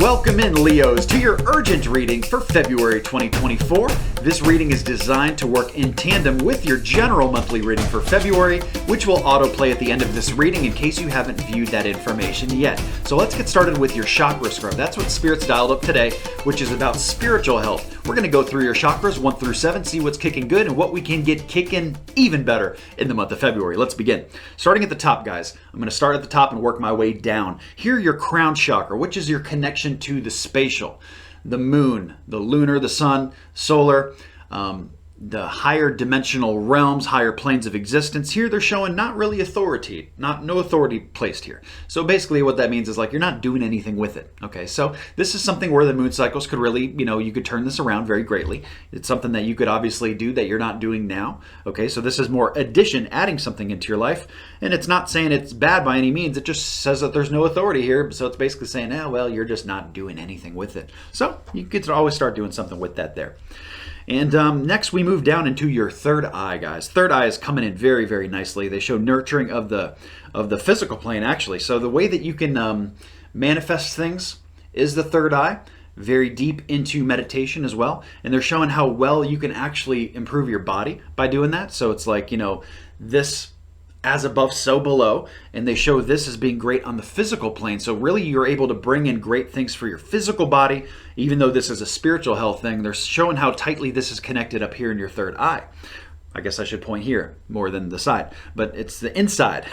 Welcome in, Leos, to your urgent reading for February 2024. This reading is designed to work in tandem with your general monthly reading for February, which will autoplay at the end of this reading in case you haven't viewed that information yet. So let's get started with your chakra scrub. That's what Spirit's dialed up today, which is about spiritual health. We're going to go through your chakras 1 through 7, see what's kicking good and what we can get kicking even better in the month of February. Let's begin. Starting at the top, guys. I'm going to start at the top and work my way down. Here, your crown chakra, which is your connection to the spatial, the moon, the lunar, the sun, solar, the higher dimensional realms, higher planes of existence. Here they're showing not really authority, no authority placed here. So basically what that means is like you're not doing anything with it. Okay, so this is something where the moon cycles could really, you could turn this around very greatly. It's something that you could obviously do that you're not doing now. Okay, so this is more addition, adding something into your life. And it's not saying it's bad by any means. It just says that there's no authority here. So it's basically saying, well, you're just not doing anything with it. So you could always start doing something with that there. And next we move down into your third eye, guys. Third eye is coming in very, very nicely. They show nurturing of the physical plane, actually. So the way that you can manifest things is the third eye, very deep into meditation as well. And they're showing how well you can actually improve your body by doing that. So it's like, this as above, so below. And they show this as being great on the physical plane. So really you're able to bring in great things for your physical body, even though this is a spiritual health thing. They're showing how tightly this is connected up here in your third eye. I guess I should point here more than the side, but it's the inside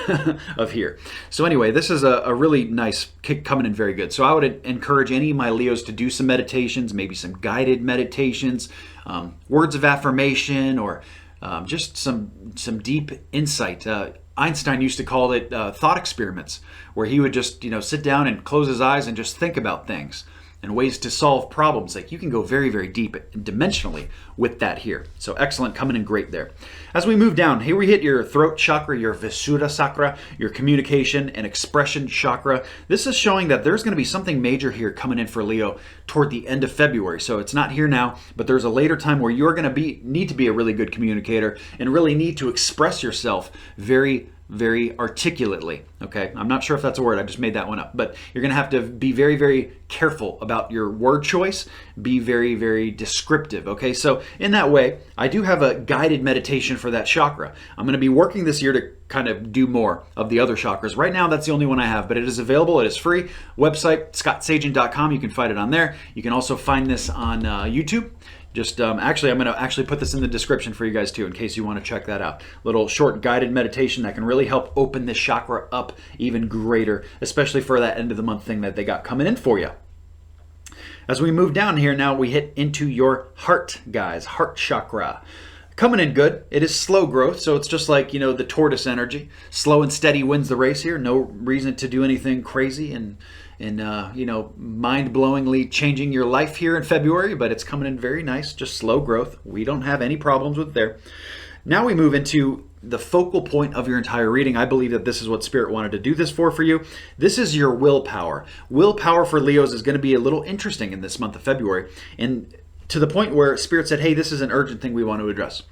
of here. So anyway, this is a really nice kick coming in very good. So I would encourage any of my Leos to do some meditations, maybe some guided meditations, words of affirmation, or just some deep insight. Einstein used to call it thought experiments, where he would just sit down and close his eyes and just think about things and ways to solve problems. Like you can go very, very deep dimensionally with that here. So excellent, coming in great there. As we move down, here we hit your throat chakra, your Visuddha chakra, your communication and expression chakra. This is showing that there's going to be something major here coming in for Leo toward the end of February. So it's not here now, but there's a later time where you're going to need to be a really good communicator and really need to express yourself very, very articulately. Okay, I'm not sure if that's a word, I just made that one up, but you're gonna have to be very, very careful about your word choice, be very, very descriptive. Okay, so in that way, I do have a guided meditation for that chakra. I'm gonna be working this year to kind of do more of the other chakras. Right now, that's the only one I have, but it is available, it is free. Website, scottsagent.com, you can find it on there. You can also find this on YouTube. Just actually, I'm going to actually put this in the description for you guys too, in case you want to check that out. Little short guided meditation that can really help open this chakra up even greater, especially for that end of the month thing that they got coming in for you. As we move down here now, we hit into your heart, guys, heart chakra. Coming in good. It is slow growth, so it's just like, the tortoise energy. Slow and steady wins the race here. No reason to do anything crazy and mind-blowingly changing your life here in February, but it's coming in very nice, just slow growth. We don't have any problems with there. Now we move into the focal point of your entire reading. I believe that this is what Spirit wanted to do this for you. This is your willpower. Willpower for Leos is going to be a little interesting in this month of February, and to the point where Spirit said, hey, this is an urgent thing we want to address.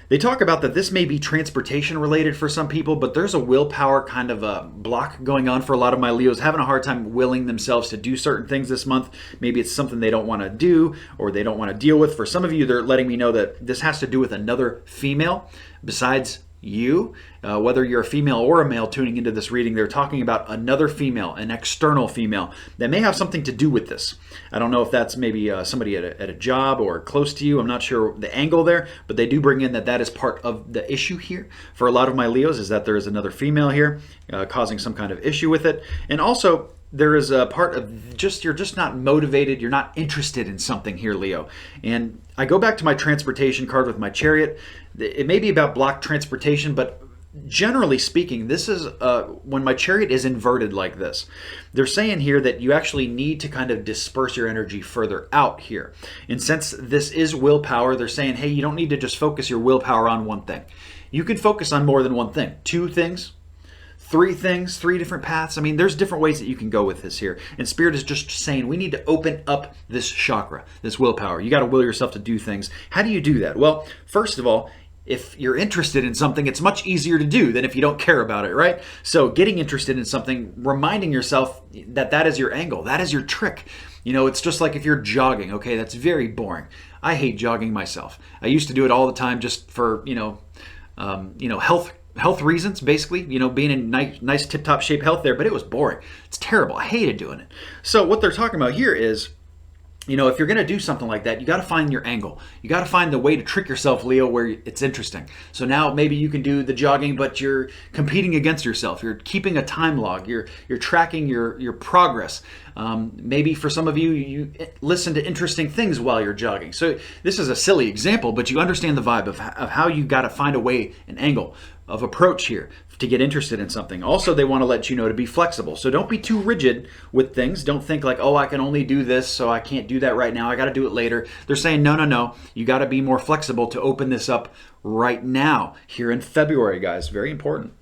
They talk about that this may be transportation related for some people, but there's a willpower kind of a block going on for a lot of my Leos, having a hard time willing themselves to do certain things this month. Maybe it's something they don't want to do or they don't want to deal with. For some of you, they're letting me know that this has to do with another female besides you. Whether you're a female or a male tuning into this reading, they're talking about another female, an external female that may have something to do with this. I don't know if that's maybe somebody at a job or close to you. I'm not sure the angle there, but they do bring in that is part of the issue here for a lot of my Leos, is that there is another female here causing some kind of issue with it. And also there is a part of you're just not motivated, you're not interested in something here, Leo. And I go back to my transportation card with my chariot. It may be about blocked transportation, but generally speaking, this is when my chariot is inverted like this. They're saying here that you actually need to kind of disperse your energy further out here. And since this is willpower, they're saying, hey, you don't need to just focus your willpower on one thing. You can focus on more than one thing. 2 things, 3 things, 3 different paths. I mean, there's different ways that you can go with this here. And Spirit is just saying we need to open up this chakra, this willpower. You got to will yourself to do things. How do you do that? Well, first of all, if you're interested in something, it's much easier to do than if you don't care about it, right? So getting interested in something, reminding yourself that that is your angle, that is your trick. It's just like if you're jogging, okay, that's very boring. I hate jogging myself. I used to do it all the time just for, health reasons, basically, being in nice tip-top shape health there, but it was boring. It's terrible. I hated doing it. So what they're talking about here is, if you're going to do something like that, you got to find your angle. You got to find the way to trick yourself, Leo, where it's interesting. So now maybe you can do the jogging, but you're competing against yourself. You're keeping a time log. You're tracking your progress. Maybe for some of you, you listen to interesting things while you're jogging. So this is a silly example, but you understand the vibe of how you got to find a way, an angle of approach here to get interested in something. Also, they want to let you know to be flexible. So don't be too rigid with things. Don't think like, oh, I can only do this, so I can't do that right now. I got to do it later. They're saying, no. You got to be more flexible to open this up right now here in February, guys. Very important.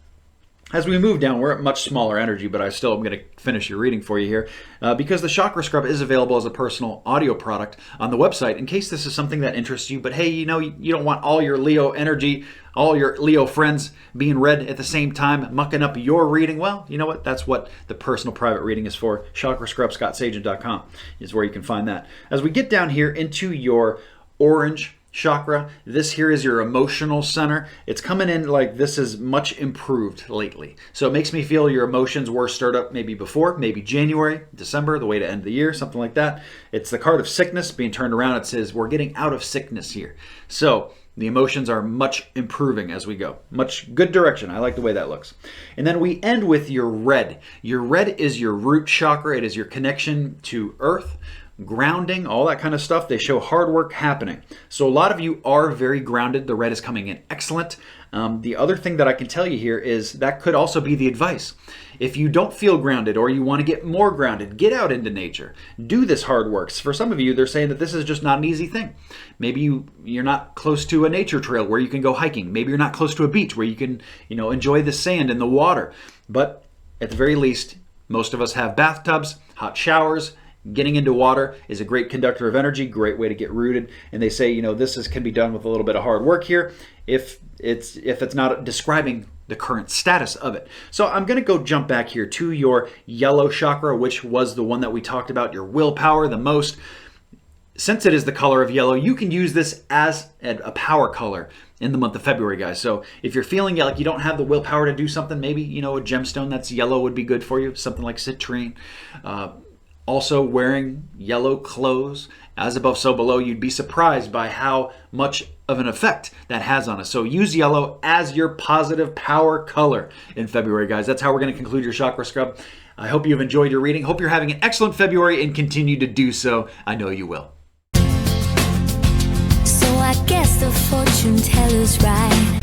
As we move down, we're at much smaller energy, but I still am going to finish your reading for you here because the Chakra Scrub is available as a personal audio product on the website in case this is something that interests you. But hey, you don't want all your Leo energy, all your Leo friends being read at the same time, mucking up your reading. Well, you know what? That's what the personal private reading is for. Chakra Scrub, ScottSagent.com is where you can find that. As we get down here into your orange chakra, this here is your emotional center. It's coming in like this is much improved lately. So it makes me feel your emotions were stirred up maybe before, maybe January, December, the way to end the year, something like that. It's the card of sickness being turned around. It says we're getting out of sickness here. So the emotions are much improving as we go. Much good direction. I like the way that looks. And then we end with your red. Your red is your root chakra. It is your connection to earth, grounding, all that kind of stuff. They show hard work happening. So a lot of you are very grounded. The red is coming in excellent. The other thing that I can tell you here is that could also be the advice. If you don't feel grounded or you want to get more grounded, get out into nature. Do this hard work. For some of you, they're saying that this is just not an easy thing. Maybe you're not close to a nature trail where you can go hiking. Maybe you're not close to a beach where you can, enjoy the sand and the water. But at the very least, most of us have bathtubs, hot showers. Getting into water is a great conductor of energy, great way to get rooted. And they say, this can be done with a little bit of hard work here if it's not describing the current status of it. So I'm going to go jump back here to your yellow chakra, which was the one that we talked about, your willpower the most. Since it is the color of yellow, you can use this as a power color in the month of February, guys. So if you're feeling like you don't have the willpower to do something, maybe, a gemstone that's yellow would be good for you, something like citrine. Also wearing yellow clothes, as above, so below. You'd be surprised by how much of an effect that has on us. So use yellow as your positive power color in February, guys. That's how we're going to conclude your chakra scrub. I hope you've enjoyed your reading. Hope you're having an excellent February and continue to do so. I know you will. So I guess the fortune teller's right.